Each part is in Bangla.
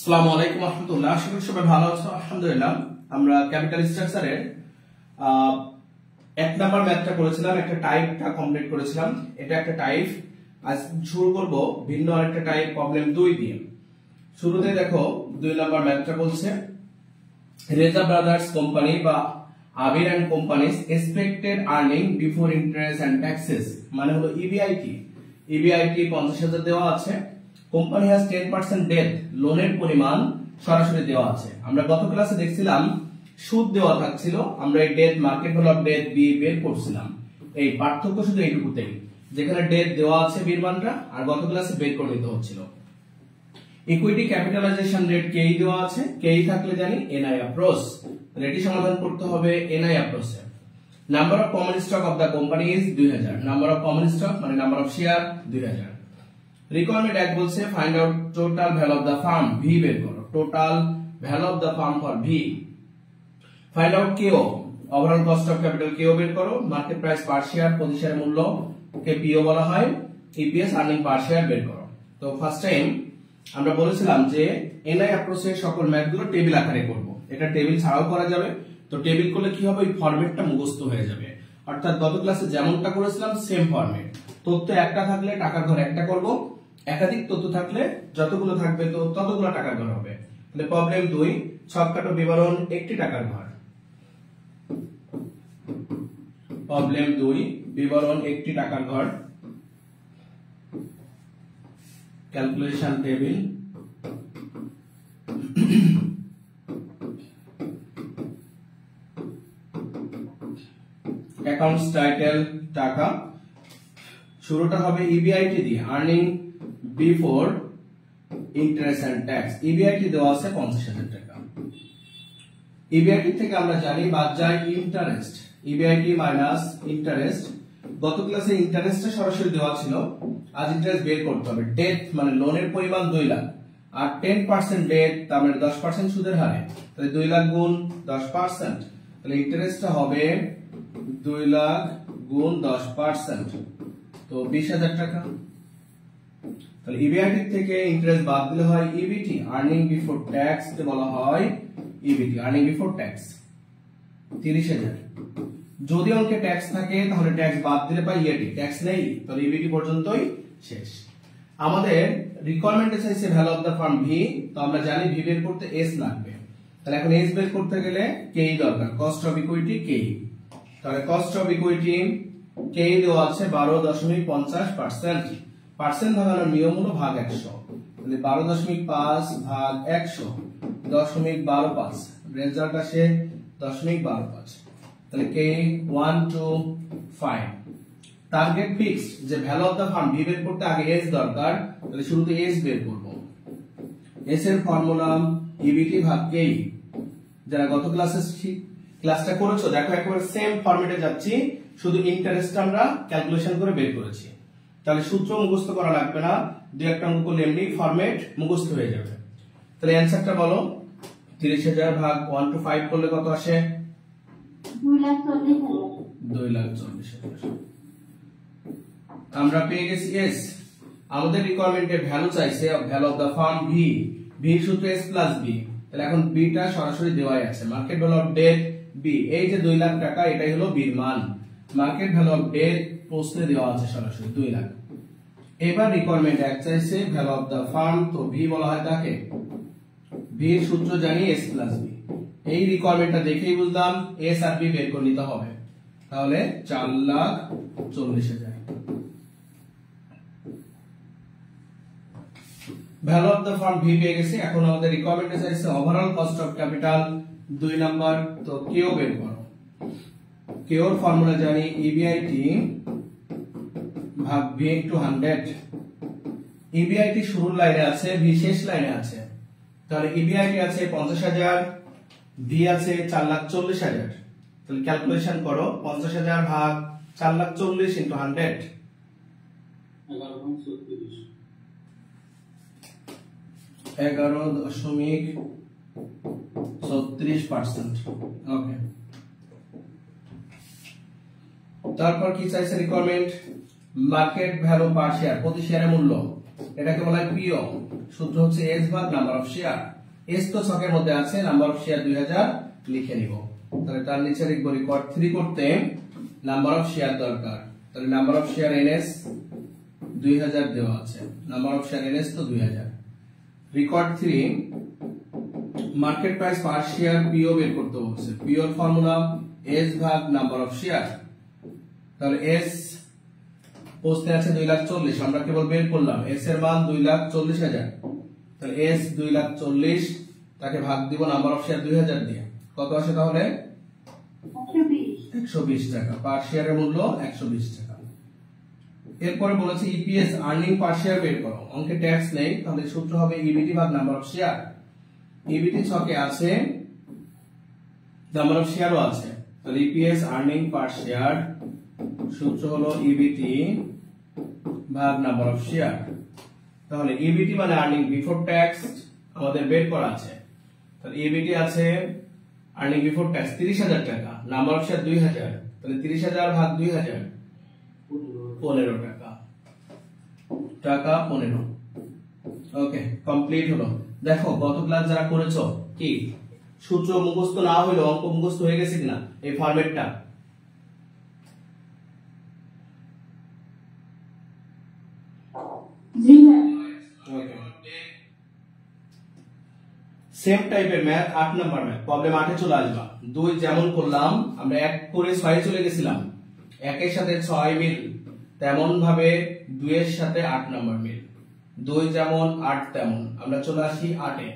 আসসালামু আলাইকুম রাহমাতুল্লাহ। আশা করি সবাই ভালো আছো। আলহামদুলিল্লাহ। আমরা ক্যাপিটাল স্ট্রাকচারের এক নাম্বার ম্যাথটা করেছিলাম, একটা টাইপটা কমপ্লিট করেছিলাম। এটা একটা টাইপ। আজ শুরু করব ভিন্ন আরেকটা টাইপ প্রবলেম 2 দিয়ে। শুরুতে দেখো 2 নাম্বার ম্যাথটা বলছে রেজা ব্রাদার্স কোম্পানি বা Abir and companies expected earning before interest and taxes, মানে হলো ইবিআইটি। ইবিআইটি 50,000 দেওয়া আছে। কোম্পানি হ্যাজ 10% ডেট, লোনের পরিমাণ সরাসরি দেওয়া আছে। আমরা গত ক্লাসে দেখছিলাম সুদ দেওয়া থাকছিল, আমরা এই debt market value of debt B বের করছিলাম। এই পার্থক্য শুধু এইটুকুতেই, যেখানে ডেট দেওয়া আছে বির মানটা, আর গত ক্লাসে বের করে নিতে হচ্ছিল। ইকুইটি ক্যাপিটালাইজেশন রেট কেই দেওয়া আছে, কেই থাকলে জানি এনআই অ্যাপ্রোচ, এটি সমাধান করতে হবে এনআই অ্যাপ্রোচে। Number of common stock of the company is 2000, number of common stock মানে নাম্বার অফ শেয়ার 2000। রিকোয়ারমেন্ট এক বলছে find out total value of the firm, V বের করো। Total value of the firm for V. Find out K O, overall cost of capital K O বের করো। মার্কেট প্রাইস পার শেয়ার, প্রতি শেয়ারের মূল্য কে পিও বলা হয়। ইপিএস আর্নিং পার শেয়ার বের করো। তো ফার্স্ট টাইম আমরা বলেছিলাম যে এনআই অ্যাপ্রোচের সকল ম্যাথগুলো টেবিল আকারে করব। এটা টেবিল ছাড়াও করা যাবে। তো টেবিল করলে কি হবে, ওই ফরম্যাটটা মুখস্থ হয়ে যাবে। অর্থাৎ গত ক্লাসে যেমনটা করেছিলাম সেম ফরম্যাট। তথ্য একটা থাকলে টাকার ঘর একটা করব, একাধিক তথ্য থাকলে যতগুলো থাকবে তো ততগুলো টাকার ঘর হবে। তাহলে প্রবলেম 2, ছককাটো বিবরণ একটি টাকার ঘর। প্রবলেম 2, বিবরণ একটি টাকার ঘর। Calculation table. অ্যাকাউন্টস টাইটেল টাকা। শুরুটা হবে ইবিআইটি দিয়ে, earning before interest and tax. EBIT দেওয়া আছে 50,000 টাকা। ইবিআইটি থেকে আমরা জানি বাদ যায় ইন্টারেস্ট, ইবিআইটি মাইনাস ইন্টারেস্ট। গত ক্লাসে ইন্টারেস্টটা সরাসরি দেওয়া ছিল, আজ ইন্টারেস্ট বের করতে হবে। ডেট মানে লোনের পরিমাণ 2 লাখ, আর 10% ডেট তার মানে 10% সুদের হারে। তাহলে 2 লাখ গুণ 10%, তাহলে ইন্টারেস্টটা হবে 2 লাখ গুণ 10%, তো 20,000 টাকা। তাহলে ইবিআইটি থেকে ইন্টারেস্ট বাদ দিলে হয় ইবিটি, আর্নিং বিফোর ট্যাক্স কে বলা হয় ইবিটি, আর্নিং বিফোর ট্যাক্স 30,000। যদি অঙ্কে ট্যাক্স থাকে তাহলে ট্যাক্স বাদ দিলে পাই ইএটি, ট্যাক্স নেই, তাহলে ইবিটি পর্যন্তই শেষ। আমাদের রিকোয়ারমেন্টে চাইছে value of the firm V, তো আমরা জানি ভি বের করতে এস লাগবে। তাহলে এখন এস বের করতে গেলে কেই দরকার, কস্ট অফ ইকুইটি কেই। তাহলে কস্ট অফ ইকুইটি কেই দেওয়া আছে 12.50%। পার্সেন্ট ভাঙানোর নিয়ম হলো ভাগ 100। তাহলে 12.5 ভাগ 100 0.125, রেজাল্ট আসে 0.125। তাহলে কে 1 2 5। টার্গেট ফিক্স, যে value of the firm V বের করতে আগে এস দরকার, তাহলে শুরুতে এস বের করব। এস এর ফর্মুলা ইবিটি ভাগ কেই। যারা গত ক্লাসটা করেছো দেখো একেবারে সেম ফরম্যাটে যাচ্ছি, শুধু ইন্টারেস্ট আমরা ক্যালকুলেশন করে বের করেছি। তাহলে সূত্র মুখস্থ করা লাগবে না, দুই একটা অঙ্ক করলে এমনি ফরম্যাট মুখস্থ হয়ে যাবে। তাহলে অ্যানসারটা বলো, 30,000 ভাগ 1 to 5 করলে কত আসে? 2,40,000। আমরা পেয়ে গেছি এস। আমাদের রিকোয়ারমেন্টের ভ্যালু চাইছে value of the firm V, V সূত্র এস প্লাস বি। তাহলে এখন বিটা সরাসরি দেওয়াই আছে, market value of debt B. এই যে 2 লাখ টাকা, এটাই হলো বির মান। মার্কেট ভ্যালু অফ ডেট প্রশ্নে দেওয়া আছে সরাসরি 2 লাখ। এবার রিকোয়ারমেন্ট এক চাইছে ভ্যালু অফ দা ফার্ম, তো ভি বলা হয় তাকে। ভি এর সূত্র জানি এস প্লাস বি। এই রিকোয়ারমেন্টটা দেখেই বুঝলাম এস আর বি বের করে নিতে হবে। তাহলে 4,40,000। Value of the firm V পেয়ে গেছে। এখন আমাদের রিকোয়ারমেন্টে চাইছে overall cost of capital 2 number, তো কেও বের করো। কেওর ফর্মুলা জানি ইবিআইটি ভাগ ভি ইনটু 100। ইবিআইটি শুরুর লাইনে আছে, ভি শেষ লাইনে আছে। তাহলে ইবিআইটি আছে 50,000, ভি আছে 4,40,000। তাহলে ক্যালকুলেশন করো, 50,000 ভাগ 4,40,000 ইনটু 100, 11.36%। ওকে, তারপর কি চাইছে রিকোয়ারমেন্ট? মার্কেট ভ্যালু পার শেয়ার, প্রতি শেয়ারের মূল্য, এটাকে বলা হয় পিও। সূত্র হচ্ছে এস ভাগ নাম্বার অফ শেয়ার। এস তো ছকের মধ্যে আছে, নাম্বার অফ শেয়ার 2000 লিখে নিব। তাহলে তার নিচে লিখব রেকর্ড 3 করতে নাম্বার অফ শেয়ার দরকার। তাহলে নাম্বার অফ শেয়ার এনএস 2000 দেওয়া আছে, নাম্বার অফ শেয়ার এনএস তো 2000। Record 3 market price per share P O বের করতে বলছে। পিওর ফর্মুলা এস ভাগ নাম্বার অফ শেয়ার। তাহলে এস পোস্টে আছে 2,40,000, আমরা কেবল বের করলাম এস এর মান 2,40,000। তাহলে এস 2,40,000, তাকে ভাগ দিব নাম্বার অফ শেয়ার 2000 দিয়ে, কত আসে তাহলে 120 টাকা। পার শেয়ারের মূল্য 120 টাকা। এরপরে বলেছে ইপিএস আর্নিং পার শেয়ার বের করো। অঙ্কে ট্যাক্স নেই, তাহলে সূত্র হবে ইবিটি ভাগ নাম্বার অফ শেয়ার। ইবিটি ছকে আছে, নাম্বার অফ শেয়ারও আছে। তাহলে ইপিএস আর্নিং পার শেয়ার সূত্র হলো ইবিটি ভাগ নাম্বার অফ শেয়ার। তাহলে ইবিটি মানে আর্নিং বিফোর ট্যাক্স আমাদের বের করা আছে। তাহলে ইবিটি আছে আর্নিং বিফোর ট্যাক্স 30,000 টাকা, নাম্বার অফ শেয়ার 2000। তাহলে 30,000 ভাগ 2000 15 টাকা, টাকা 15। ওকে, কমপ্লিট হলো। দেখো গত ক্লাস যারা করেছো কি সূত্র মুখস্থ না হলেও অঙ্ক মুখস্থ হয়ে গেছে কিনা এই ফরম্যাটটা? জি স্যার। ওকে, সেম টাইপের ম্যাথ 8 নাম্বার ম্যাথ প্রবলেম 8 এ চলে আসবা। 2 যেমন করলাম আমরা 1 করে 6 চলে গেছিলাম, 1 এর সাথে 6 মিল, তেমন ভাবে 2 এর সাথে 8 নাম্বার মিল। 2 যেমন 8 তেমন আমরা চলে আসি 8 এ।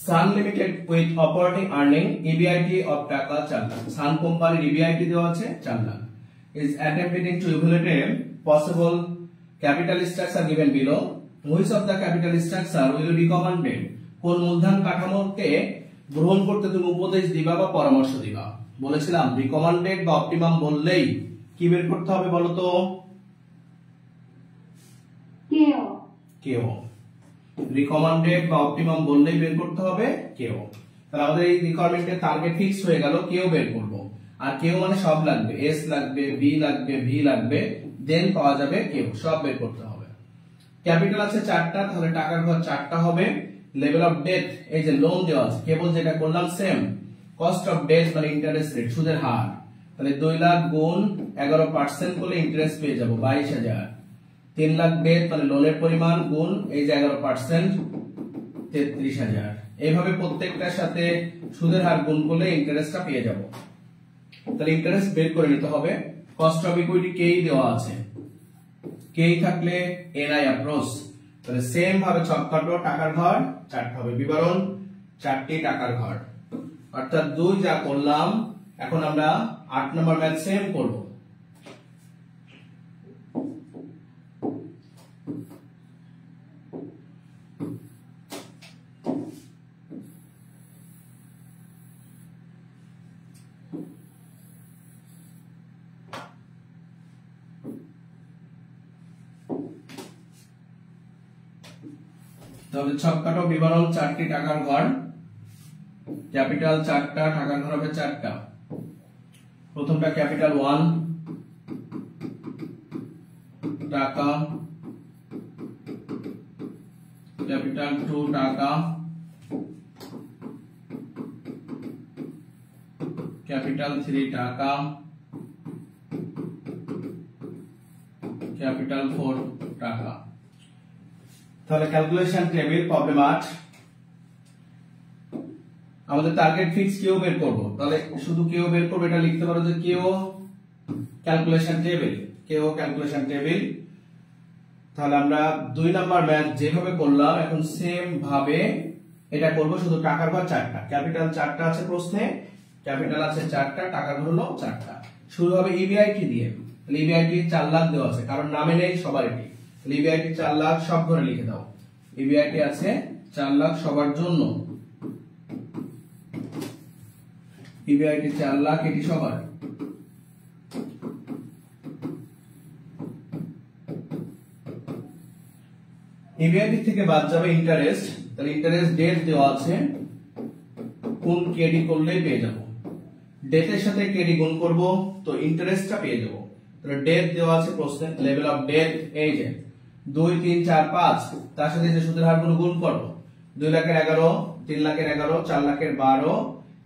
Sun Limited with operating earning EBIT of টাকা 4 লাখ। সান কোম্পানির ইবিআইটি দেওয়া আছে 4 lakh. is attempting to evaluate a possible capital structure given below. Which of the capital structure will be recommended? কোন মূলধন কাঠামোকে গ্রহণ করতে তুমি উপদেশ দিবা বা পরামর্শ দিবা? বলেছিলাম রিকমেন্ডেড বা অপটিমাম বললেই কি বের করতে হবে বলো তো? কেও। রিকমেন্ডেড বা অপটিমাম বললেই বের করতে হবে কেও। তাহলে আমাদের এই রিকোয়ারমেন্টের টার্গেট ফিক্স হয়ে গেল, কেও বের করব। আর কেও মানে সব লাগবে, এস লাগবে, বি লাগবে, ভি লাগবে, দেন পাওয়া যাবে কেও, সব বের করতে হবে। ক্যাপিটাল আছে 4টা, তাহলে টাকার ঘর 4টা হবে। লেভেল অফ ডেট, এই যে লোন দেওয়া আছে কেবল যেটা করলাম সেম। কস্ট অফ ডেট মানে ইন্টারেস্ট রেট, সুদের হার। তাহলে 2 লাখ গুণ 11% করলে ইন্টারেস্ট পেয়ে যাব 22,000। 3 লাখ ডেট মানে লোনের পরিমাণ গুণ এই যে 11% 33,000। এইভাবে প্রত্যেকটার সাথে সুদের হার গুণ করলে ইন্টারেস্টটা পেয়ে যাব। তাহলে ইন্টারেস্ট বের করে নিতে হবে। কস্ট অফ ইকুইটি কেই দেওয়া আছে, কেই থাকলে এনআই অ্যাপ্রোচ। তাহলে সেম ভাবে ছক কাটো, টাকার ঘর 4টা হবে, বিবরণ 4টি টাকার ঘর। অর্থাৎ 2 যা করলাম, এখন আমরা 8 নম্বর ম্যাথ সেম করব। তাহলে ছক কাটো, বিবরণ 4টি টাকার ঘর, ক্যাপিটাল 4টা, টাকার ঘর হবে 4টা। প্রথমটা ক্যাপিটাল 1 টাকা, ক্যাপিটাল 2 টাকা, ক্যাপিটাল 3 টাকা, ক্যাপিটাল 4 টাকা। তাহলে ক্যালকুলেশন টেবিল প্রবলেম 8। আমাদের টার্গেট ফিক্স কেও বের করব। তাহলে শুধু কেও বের করব, এটা লিখতে পারো যে কেও ক্যালকুলেশন টেবিল, কেও ক্যালকুলেশন টেবিল। তাহলে আমরা 2 নাম্বার ম্যাথ যেভাবে করলাম এখন সেম ভাবে এটা করব, শুধু টাকার ঘর 4টা। ক্যাপিটাল 4টা আছে প্রশ্নে, ক্যাপিটাল আছে 4টা, টাকার ঘর হলো 4টা। শুরু হবে ইবিআইটি দিয়ে। তাহলে ইবিআইটি 4 লাখ দেওয়া আছে, কারণ নামে নেই সবার এটি। তাহলে ইবিআইটি 4 লাখ সব ঘরে লিখে দাও। ইবিআইটি আছে 4 লাখ সবার জন্য, ইবিআইটি 4 লাখ এটি সবার। ইবিআইটি থেকে বাদ যাবে ইন্টারেস্ট। তাহলে ইন্টারেস্ট ডেট দেওয়া আছে, কোন কেডি করলেই পেয়ে যাব। ডেটের সাথে কেডি গুণ করব তো ইন্টারেস্টটা পেয়ে যাব। তাহলে ডেট দেওয়া আছে প্রশ্নে, লেভেল অফ ডেট এই যে 2 3 4 5 তার সাথে যে সুদের হারগুলো গুণ করো 2 লাখের 11 3 লাখের 11 4 লাখের 12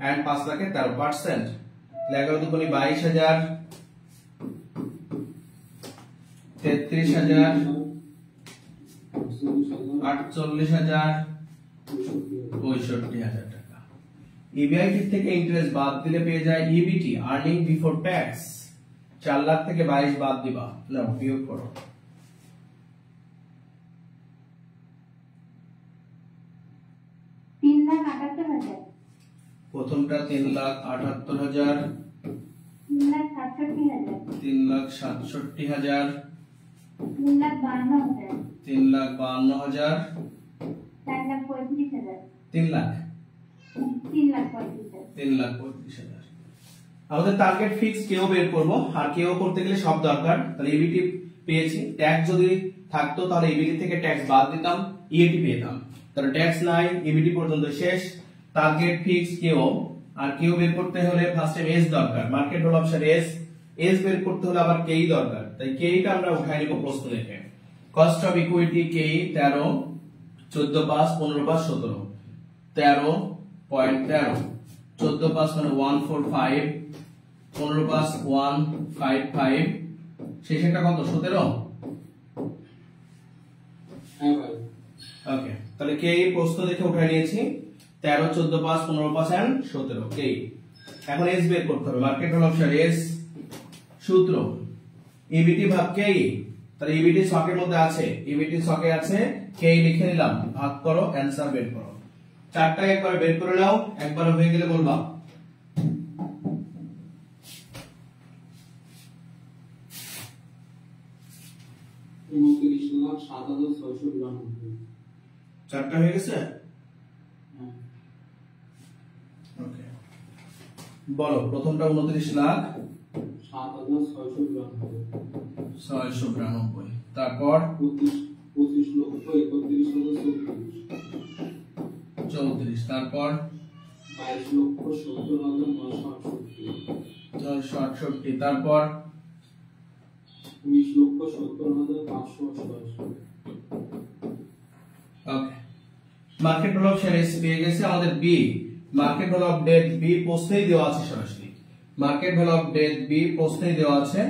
এন্ড 5 লাখের 13%। 11 দুগুণে 22,000 33,000 48,000 65,000 টাকা। ইবিআইটি থেকে ইন্টারেস্ট বাদ দিলে পেয়ে যায় EBIT earning before tax. 4 lakh থেকে 22 বাদ দিবা, নাও বিয়োগ করো। প্রথমটা 3,78,000 3,67,000 3,52,000 3,35,000। আমাদের টার্গেট ফিক্স কেও বের করব, আর কেও করতে গেলে সব দরকার। তাহলে ইবিটি পেয়েছি, ট্যাক্স যদি থাকতো তাহলে ইবিটি থেকে ট্যাক্স বাদ দিতাম, ইএটি পেতাম। তাহলে ট্যাক্স নাই, ইবিটি পর্যন্ত শেষ। টার্গেট ফিক্স কেও, আর কেও বের করতে হলে ফার্স্ট টাইম এস দরকার, মার্কেট ভ্যালু অপশন এস বের করতে হলে আবার কেই দরকার। তাই কেইটা আমরা উঠাই নিব প্রশ্ন দেখে। কস্ট অফ ইকুইটি কেই 13 14 5 15 5 17 13.13 14 5 মানে 145 15 5 155 শেষেরটা কত 17। হ্যাঁ ভাই ওকে, তাহলে কেই প্রশ্ন দেখে উঠাই নিয়েছি 13 14 5 15 5 এন্ড 17 কেই। এখন এস বের করতে হবে, মার্কেট ভ্যালু অপশন এস। সূত্র ইবিটি ভাগ কেই, তাহলে ইবিটি ছকের মধ্যে আছে, ইবিটি ছকে আছে, কেই লিখে নিলাম, ভাগ করো, অ্যানসার বের করো। চারটায় একবার বের করে নাও, একবার হয়ে গেলে বলবা। চারটা হয়ে গেছে। ওকে, বলো প্রথমটা 29,07,692, তারপর 25,31,34, তারপর 22,70,968, তারপর 19,70,588। Okay, market value of share পেয়ে গেছে। আমাদের B market value of debt B প্রশ্নেই দেওয়া আছে সরাসরি, market value of debt B প্রশ্নেই দেওয়া আছে।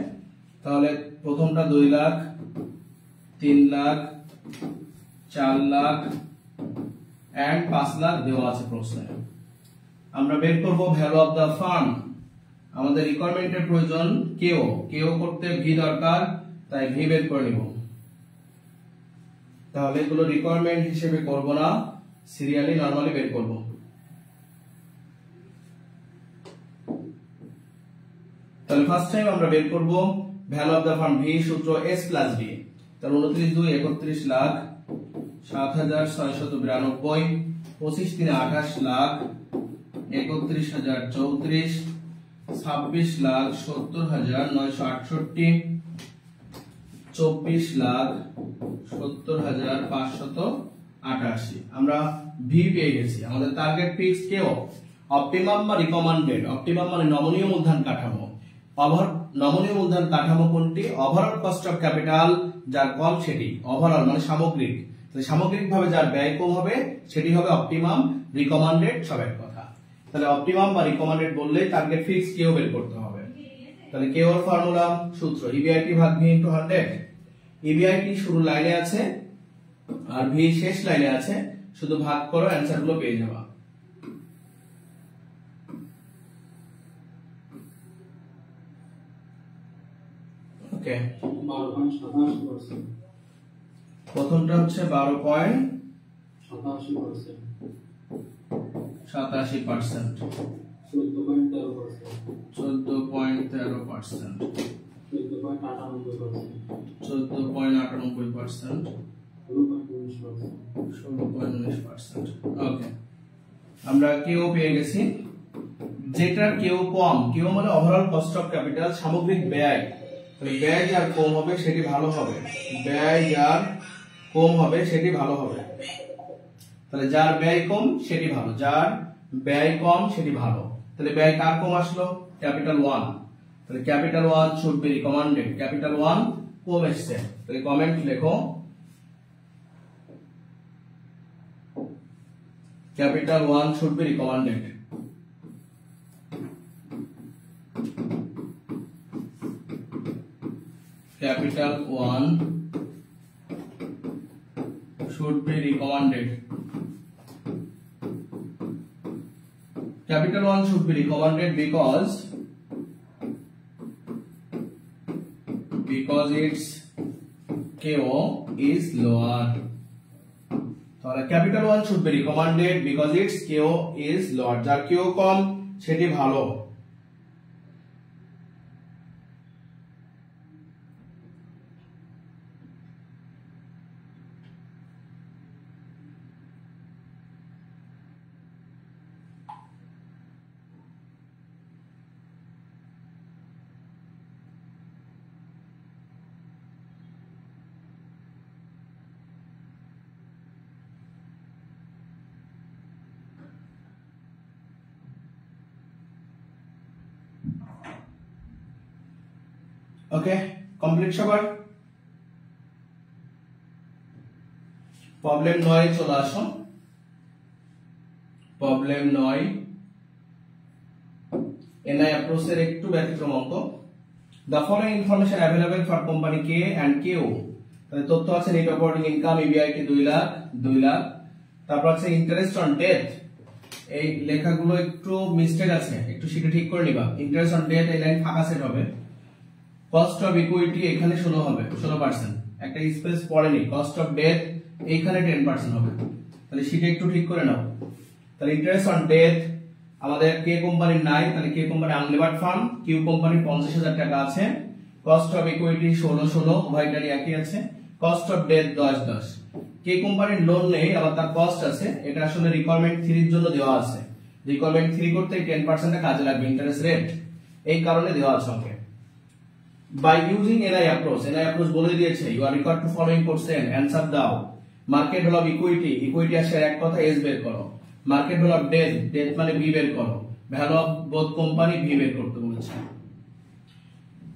তাহলে প্রথমটা 2 লাখ 3 লাখ 4 লাখ এন্ড 5 লাখ দেওয়া আছে প্রশ্নে। আমরা বের করব ভ্যালু অফ দা ফান্ড। আমাদের রিকোয়ারমেন্টের প্রয়োজন কেও করতে ভি দরকার, তাই ভি বের করে নিব। তাহলে এগুলো রিকোয়ারমেন্ট হিসেবে করব না, সিরিয়ালি নরমালি বের করব। তাহলে ফার্স্ট টাইম আমরা বের করব value of the fund V, সূত্র এস প্লাস ডি। তাহলে 29 2 31 লাখ 7,692, 25 3 28 লাখ 31,034, 26 লাখ 70,968, 24 লাখ 70,588। আমরা ভি পেয়ে গেছি। আমাদের টার্গেট ফিক্স কেও অপটিমাম বা রিকমেন্ডেড। অপটিমাম মানে নমনীয় মূলধন কাঠামো, নমনীয় মূলধন কাঠামো কোনটি? ওভারঅল কস্ট অফ ক্যাপিটাল যার কম সেটি, ওভারঅল মানে সামগ্রিক। তাহলে সামগ্রিকভাবে যার ব্যয় কম হবে সেটি হবে অপটিমাম, রিকমেন্ডেড সব এক কথা। তাহলে অপটিমাম বা রিকমেন্ডেড বললে টার্গেট ফিক্স কেও বের করতে হবে। তাহলে কেও এর ফর্মুলা সূত্র ইবিআইটি ভাগ ভি ইনটু 100। ইবিআইটি শুরু লাইনে আছে আর ভি শেষ লাইনে আছে, শুধু ভাগ করো, অ্যানসার গুলো পেয়ে যাবা। ওকে, 12.87%। প্রথমটা হচ্ছে 12.87%, 87%, 14.13%, 14.13%, 14.98%, 14.98%, 16.19%। ওকে, আমরা কেও পেয়ে গেছি। যেটার কেও কম, কেও মানে ওভারঅল কস্ট অফ ক্যাপিটাল, সামগ্রিক ব্যয়। তাহলে ব্যয় যার কম হবে সেটি ভালো হবে, ব্যয় যার কম হবে সেটি ভালো হবে। তাহলে যার ব্যয় কম সেটি ভালো, যার ব্যয় কম সেটি ভালো। তাহলে ব্যয় কার কম আসলো? ক্যাপিটাল 1। তাহলে capital 1 should be recommended. Capital 1 কম এসছে, তাহলে কমেন্ট লেখো capital 1 should be recommended. Capital 1 should be recommended. Capital 1 should be recommended because its KO is lower. So capital 1 should be recommended because its KO is lower. যার KO কম সেটি ভালো। ওকে কমপ্লিট সবার প্রবলেম 9 চলে আসো প্রবলেম 9 এনআই অ্যাপ্রোচের একটু ব্যতিক্রম অঙ্ক the following information available for company K and KO তাহলে তথ্য আছে net operating income EBIT 2 lakh তারপর আছে ইন্টারেস্ট অন ডেথ এই লেখাগুলো একটু মিস্টেক আছে একটু সেটা ঠিক করে নিবা ইন্টারেস্ট অন ডেথ এই লাইন ফাঁকা সেট হবে কস্ট অফ ইকুইটি এখানে 16 হবে 16% একটা স্পেস পড়েনি কস্ট অফ ডেথ এইখানে 10% হবে তাহলে সেটা একটু ঠিক করে নাও তাহলে ইন্টারেস্ট অন ডেথ আমাদের কে কোম্পানির নাই তাহলে K company unlevered farm Q কোম্পানির 50000 টাকা আছে কস্ট অফ ইকুইটি 16 উভয়টারই একই আছে কস্ট অফ ডেথ 10 কে কোম্পানির লোন নেই আবার তার কস্ট আছে এটা আসলে রিকোয়ারমেন্ট 3 এর জন্য দেওয়া আছে রিকোয়ারমেন্ট 3 করতে 10% টা কাজে লাগবে ইন্টারেস্ট রেট এই কারণে দেওয়া আছে ওকে by using NI approach বলে দিয়েছে you are required to following question answer দাও মার্কেট ভ্যালু অফ ইকুইটি আর শেয়ার এক কথা এস বের করো মার্কেট ভ্যালু অফ ডেথ মানে বি বের করো value of both company V বের করতে বলেছে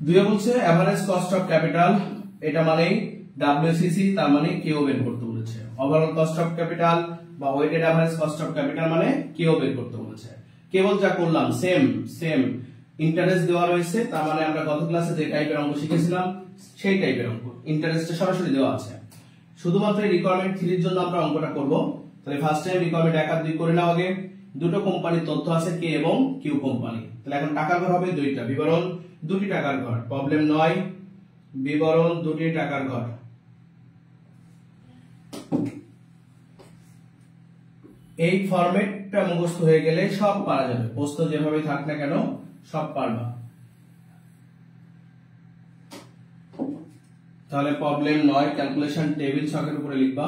দুইয়ে বলছে এভারেজ কস্ট অফ ক্যাপিটাল এটা মানে WCC তার মানে কিউ বের করতে বলেছে ওভারঅল কস্ট অফ ক্যাপিটাল বা weighted average cost of capital মানে কিউ বের করতে বলেছে কেবল যা করলাম সেম ইন্টারেস্ট দেওয়া রয়েছে তার মানে আমরা গত ক্লাসে যে টাইপের অঙ্ক শিখেছিলাম সেই টাইপের অঙ্ক ইন্টারেস্টে সরাসরি দেওয়া আছে শুধুমাত্র রিকোয়ারমেন্ট 3 এর জন্য আমরা অঙ্কটা করব তাহলে ফার্স্ট টাইম রিকোয়ারমেন্ট 1 আর 2 করে নাও আগে দুটো কোম্পানির তথ্য আছে কে এবং কিউ কোম্পানি তাহলে এখন টাকার ঘর হবে দুইটা বিবরণ দুটি টাকার ঘর প্রবলেম 9 বিবরণ দুটি টাকার ঘর এই ফরম্যাটটা মুখস্থ হয়ে গেলে সব পারা যাবে প্রশ্ন যেভাবে থাক না কেন সব পারবা তাহলে প্রবলেম 9 ক্যালকুলেশন টেবিল ছকের উপরে লিখবা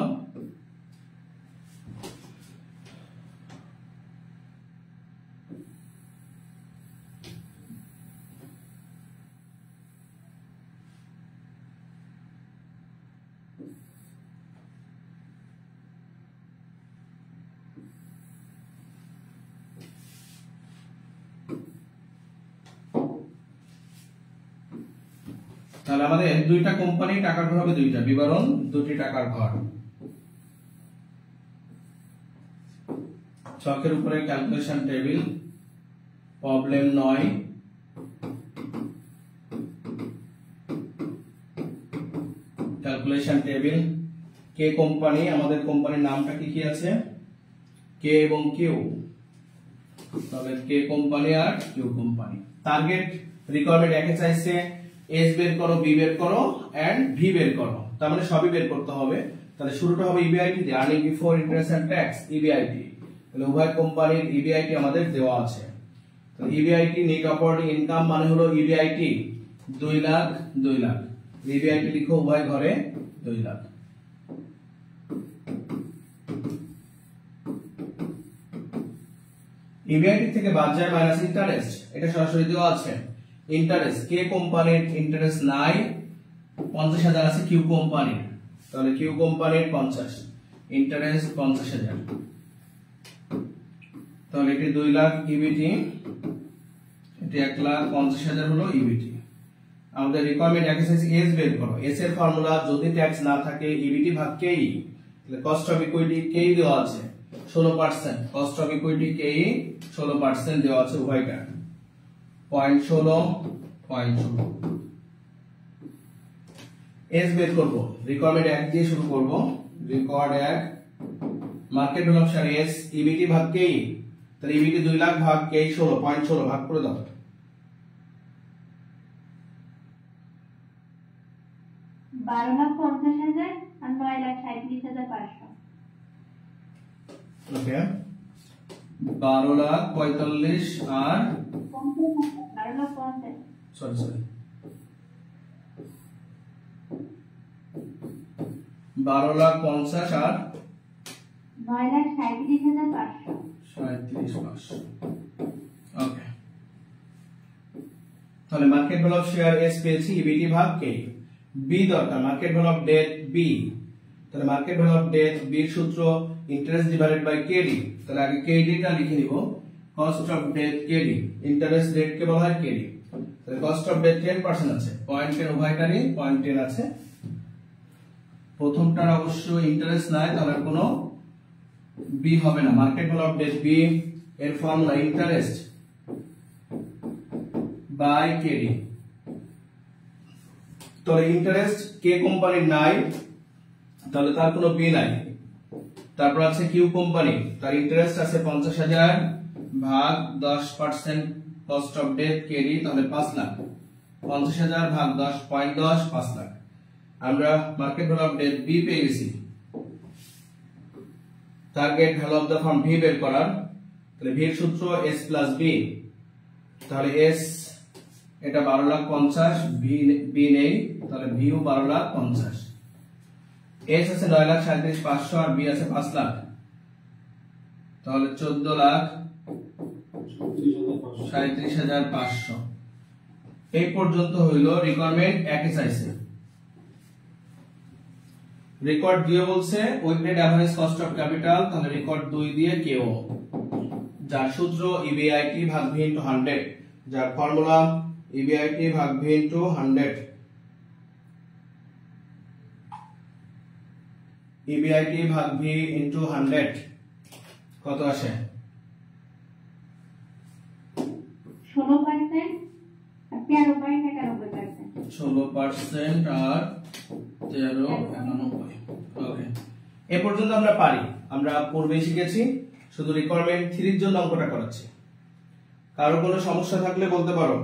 তাহলে আমাদের দুইটা কোম্পানি টাকার ঘর হবে দুইটা বিবরণ দুটি টাকার ঘর ছকের উপরে calculation table problem 9 calculation table K company আমাদের কোম্পানির নামটা কি আছে কে এবং কিউ তাহলে কে কোম্পানি আর কিউ কোম্পানি টার্গেট রিকোয়ারমেন্ট একে চাইছে এস বের করো বি বের করো এন্ড ভি বের করো তার মানে সবই বের করতে হবে তাহলে শুরুটা হবে ইবিআইটি দিয়ে earning before interest and tax EBIT তাহলে উভয় কোম্পানির ইবিআইটি আমাদের দেওয়া আছে তো ইবিআইটি নেট অপারেটিং ইনকাম মানে হলো ইবিআইটি 2 লাখ ইবিআইটি লিখো উভয় ঘরে 2 লাখ ইবিআইটি থেকে বাদ যায় মাইনাস ইন্টারেস্ট এটা সরাসরি দেওয়া আছে ইন্টারেস্ট কে কোম্পানির ইন্টারেস্ট নাই 50000 আছে কিউ কোম্পানির তাহলে কিউ কোম্পানির 50 ইন্টারেস্ট 50000 তাহলে এটি 2 লাখ ইবিটি এটি 1,50,000 হলো ইবিটি আমাদের রিকোয়ারমেন্ট এক্সারসাইজ এস বের করো এস এর ফর্মুলা যদি ট্যাক্স না থাকে ইবিটি ভাগ কেই তাহলে কস্ট অফ ইকুইটি কেই দেওয়া আছে 16%, কস্ট অফ ইকুইটি কে 16% দেওয়া আছে উভয়টা, 0.16 এস বের করব, রিকোয়ারমেন্ট 1 দিয়ে শুরু করব, required 1 market value of share S EBIT ভাগ কে, তাহলে ইবিটি 2 লাখ ভাগ কে 16.16 ভাগ করে দাও, 12,50,000 আর 9,37,500। ওকে 12,45,000 আর 12,50,000 সরি 12,50,000 আর 9,37,500। 37,500। ওকে তাহলে market value of share S পেয়েছি ইবিটি ভাগ কে, বি দরকার market value of debt B, তাহলে market value of debt B এর সূত্র ইন্টারেস্ট ডিভাইডেড বাই কেডি, তাহলে আগে কেডি টা লিখে নিব, cost of debt KD, interest rate কে বলা হয় কেডি, তাহলে কস্ট অফ ডেট 10% আছে, 0.10 উভয়টারই 0.10 আছে, প্রথমটার অবশ্য ইন্টারেস্ট নাই তাহলে কোনো বি হবে না, market value of debt B এর ফর্মুলা ইন্টারেস্ট বাই কেডি, তাহলে ইন্টারেস্ট কে কোম্পানির নাই তাহলে তার কোনো বি নাই, তারপর আছে কিউ কোম্পানি, তার ইন্টারেস্ট আছে 50,000 ভাগ 10% কস্ট অফ ডেট কেডি, তাহলে 5 লাখ, 50,000 ভাগ 10.10 5 লাখ, আমরা market value of debt B পেয়ে গেছি, target value of the firm V বের করার, তাহলে ভি এর সূত্র এস প্লাস বি, তাহলে এস এটা 12,50,000 বি নেই তাহলে ভিও 12,50,000, এস আছে 9,37,500 আর বি আছে 5 লাখ, তাহলে 14,37,500। এই পর্যন্ত হইল রিকোয়ারমেন্ট একই চাইছে, রেকর্ড দিয়ে বলছে weighted average cost of capital, তাহলে রেকর্ড 2 দিয়ে কেও, যার সূত্র ইবিআইটি ভাগ ভি ইনটু 100, যার ফর্মুলা ইবিআইটি ভাগ ভি ইনটু 100, ইবিআইটি ভাগ ভি ইনটু 100 কত আসে, 16% আর 13.91%। 16% আর 13.91। ওকে এ পর্যন্ত আমরা পারি, আমরা পূর্বে শিখেছি, শুধু রিকোয়ারমেন্ট 3 এর জন্য অঙ্কটা করাচ্ছি, কারো কোনো সমস্যা থাকলে বলতে পারো।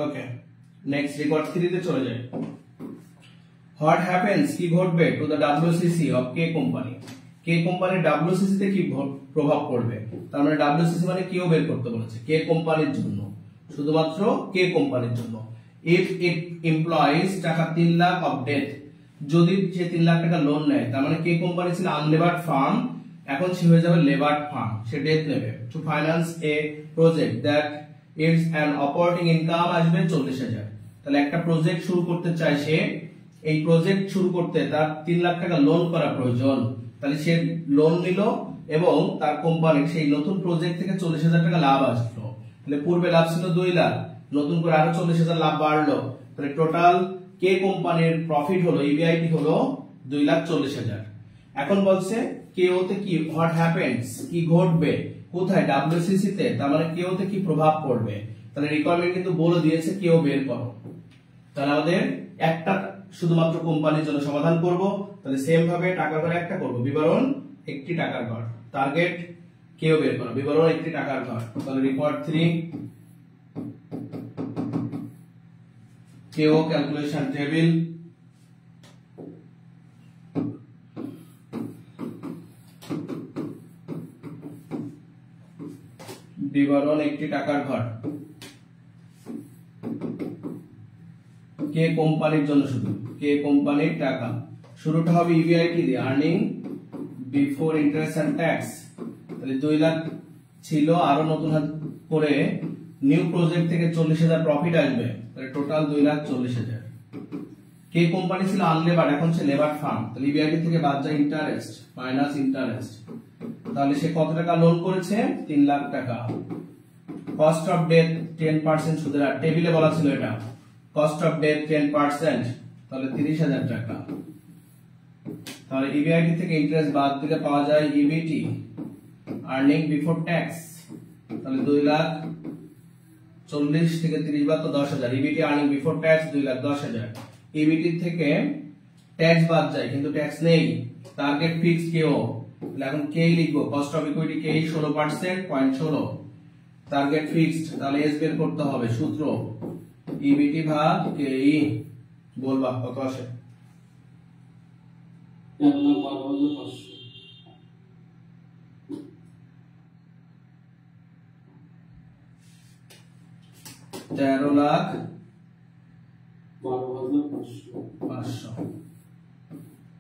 ওকে নেক্সট রেকর্ড 3 তে চলে যাই, হোয়াট হ্যাপেন্স কি ঘটবে to the WACC of K company, K কোম্পানির ডব্লিউসিসি তে কি প্রভাব পড়বে, তার মানে ডব্লিউসিসি মানে কেও বের করতে বলেছে, কে কোম্পানির জন্য, শুধুমাত্র কে কোম্পানির জন্য, ইফ ইট এমপ্লয়িজ টাকা 3 লাখ অফ ডেট, যদি সে 3 লাখ টাকা লোন নেয়, তার মানে কে কোম্পানি ছিল আনলেবার্ড ফার্ম, এখন সে হয়ে যাবে লেবার্ড ফার্ম, সে ডেট নেবে, two finance A project that it's an operating income আসবে 40,000, তাহলে একটা প্রজেক্ট শুরু করতে চায় সে, এই প্রজেক্ট শুরু করতে তার 3 লাখ টাকা লোন করা প্রয়োজন, তাহলে সে লোন নিল এবং তার কোম্পানির সেই নতুন প্রজেক্ট থেকে 40,000 টাকা লাভ আসলো, তাহলে পূর্বে লাভ ছিল 2 লাখ, নতুন করে আরো 40,000 লাভ বাড়লো, তাহলে টোটাল কে কোম্পানির প্রফিট হলো ইবিআইটি হলো 2,40,000। এখন বলছে কেওতে কি হোয়াট হ্যাপেন্স কি ঘটবে, কোথায় ডব্লিউসিসি তে, তার মানে কেওতে কি প্রভাব পড়বে, তাহলে রিকোয়ারমেন্ট কিন্তু বলে দিয়েছে কেও বের করো, তাহলে আমাদের একটা শুধুমাত্র কোম্পানির জন্য সমাধান করব, তাহলে সেম ভাবে টাকার ঘর একটা করব, বিবরণ একটি টাকার ঘর, টার্গেট কেও বের করো, বিবরণ একটি টাকার ঘর, তাহলে রিকোয়ার্ড 3 কেও ক্যালকুলেশন টেবিল, বিবরণ একটি টাকার ঘর, কে কোম্পানির জন্য, শুধু কে কোম্পানির টাকা, শুরুটা হবে ইবিআইটি দিয়ে, earning before interest and tax, তাহলে 2 লাখ ছিল, আরো নতুন করে নিউ প্রজেক্ট থেকে 40,000 প্রফিট আসবে, তাহলে টোটাল 2,40,000, কে কোম্পানি ছিল আনলেবার, এখন সে লেবার ফার্ম, তাহলে ইবিআইটি থেকে বাদ যায় ইন্টারেস্ট মাইনাস ইন্টারেস্ট, তাহলে সে কত টাকা লোন করেছে? 3 লাখ টাকা। কস্ট অফ ডেট 10% সুদের হার, টেবিলে বলা ছিল এটা। কস্ট অফ ডেট 10%, তাহলে 30,000 টাকা। তাহলে ইবিআইটি থেকে ইন্টারেস্ট বাদ দিলে পাওয়া যায় ইবিটি, আর্নিং বিফোর ট্যাক্স, তাহলে 2,40,000 থেকে 30 বাদ তো 10,000, EBIT earning before tax 2,10,000। EBIT থেকে ট্যাক্স বাদ যায় কিন্তু ট্যাক্স নেই, টার্গেট ফিক্স কেও, তাহলে এখন কে লিখবো, cost of equity K 16%, 0.16, target fixed, তাহলে এস বের করতে হবে, সূত্র ইবিটি ভাগ কে। বলবা কত আসে? 13,12,500। 13,12,500।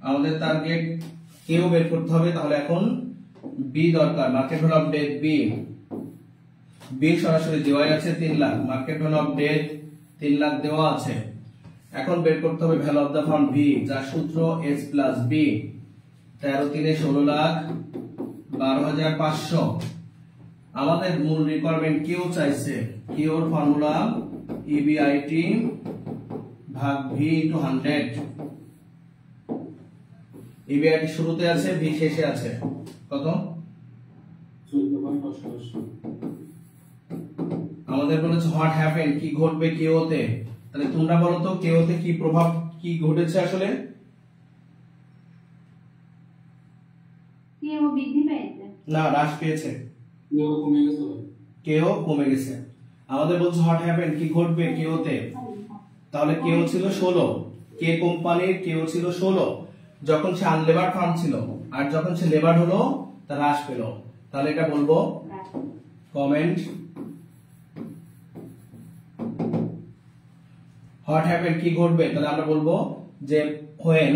আমাদের টার্গেট কেও বের করতে হবে, তাহলে এখন বি দরকার, market value of debt B. B সরাসরি দেওয়াই আছে 3 lakh, market value of debt 3 lakh দেওয়া আছে। এখন বের করতে হবে value of the firm V, যার সূত্র এস প্লাস বি। 13 × 16 লাখ 12,500। আমাদের মূল রিকোয়ারমেন্ট কেও চাইছে, কেওর ফর্মুলা ইবিআইটি ভাগ ভি ইনটু 100। ইবিআইটি শুরুতে আছে, ভি শেষে আছে, কত? 14.88। আমাদের বলেছে হোয়াট হ্যাপেন্ড, কি ঘটবে কেওতে, তাহলে তোমরা বলো তো কেওতে কি প্রভাব, কি ঘটেছে আসলে? কেও বৃদ্ধি পেয়েছে না, হ্রাস পেয়েছে। কেও কমে গেছে ভাই। কেও কমে গেছে। আমাদের বলছে হোয়াট হ্যাপেন্ড, কি ঘটবে কেওতে, তাহলে কেও ছিল 16, কে কোম্পানির কেও ছিল 16 যখন সে আনলেবার ফার্ম ছিল, আর যখন সে লেবার হলো তার হ্রাস পেল, তাহলে এটা বলবো কমেন্ট হোয়াট হ্যাপেন্ড, কি ঘটবে, তাহলে আমরা বলবো যে when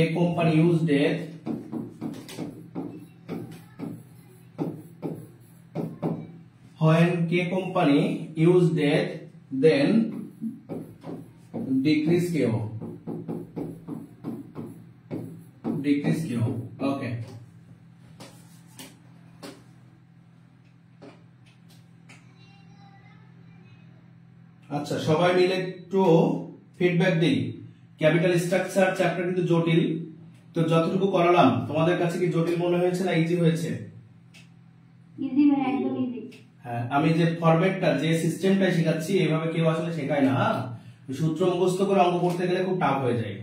a company used it when K company used it then decrease KO, decrease KO। okay, আচ্ছা সবাই মিলে একটু ফিডব্যাক দিই। ক্যাপিটাল স্ট্রাকচার চ্যাপ্টার কিন্তু জটিল, তো যতটুকু করালাম তোমাদের কাছে কি জটিল মনে হয়েছে না ইজি হয়েছে? ইজি ভাই, একদম ইজি। হ্যাঁ, আমি যে ফরম্যাটটা যে সিস্টেমটা শেখাচ্ছি এইভাবে কেউ আসলে শেখায় না, সূত্র মুখস্থ করে অঙ্ক করতে গেলে খুব টাফ হয়ে যায়।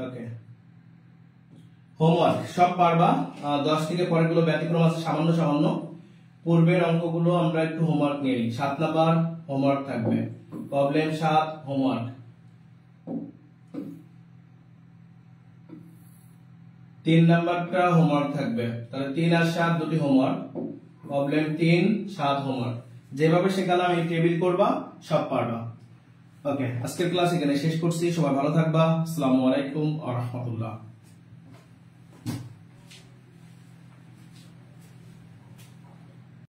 ওকে, হোমওয়ার্ক সব পারবা, 10 থেকে পরের গুলো ব্যতিক্রম আছে সামান্য সামান্য, পূর্বের অঙ্কগুলো আমরা একটু হোমওয়ার্ক নিয়ে নিই। 7 নাম্বার হোমওয়ার্ক থাকবে, প্রবলেম 7 হোমওয়ার্ক। 3 নাম্বারটা হোমওয়ার্ক থাকবে, তাহলে 3 আর 7 দুটি হোমওয়ার্ক, প্রবলেম 3 7 হোমওয়ার্ক। যেভাবে শেখালাম এই টেবিল করবা, সব পারবা। ওকে, আজকের ক্লাস এখানে শেষ করছি, সবাই ভালো থাকবা। আসসালামু আলাইকুম ওয়া রাহমাতুল্লাহ।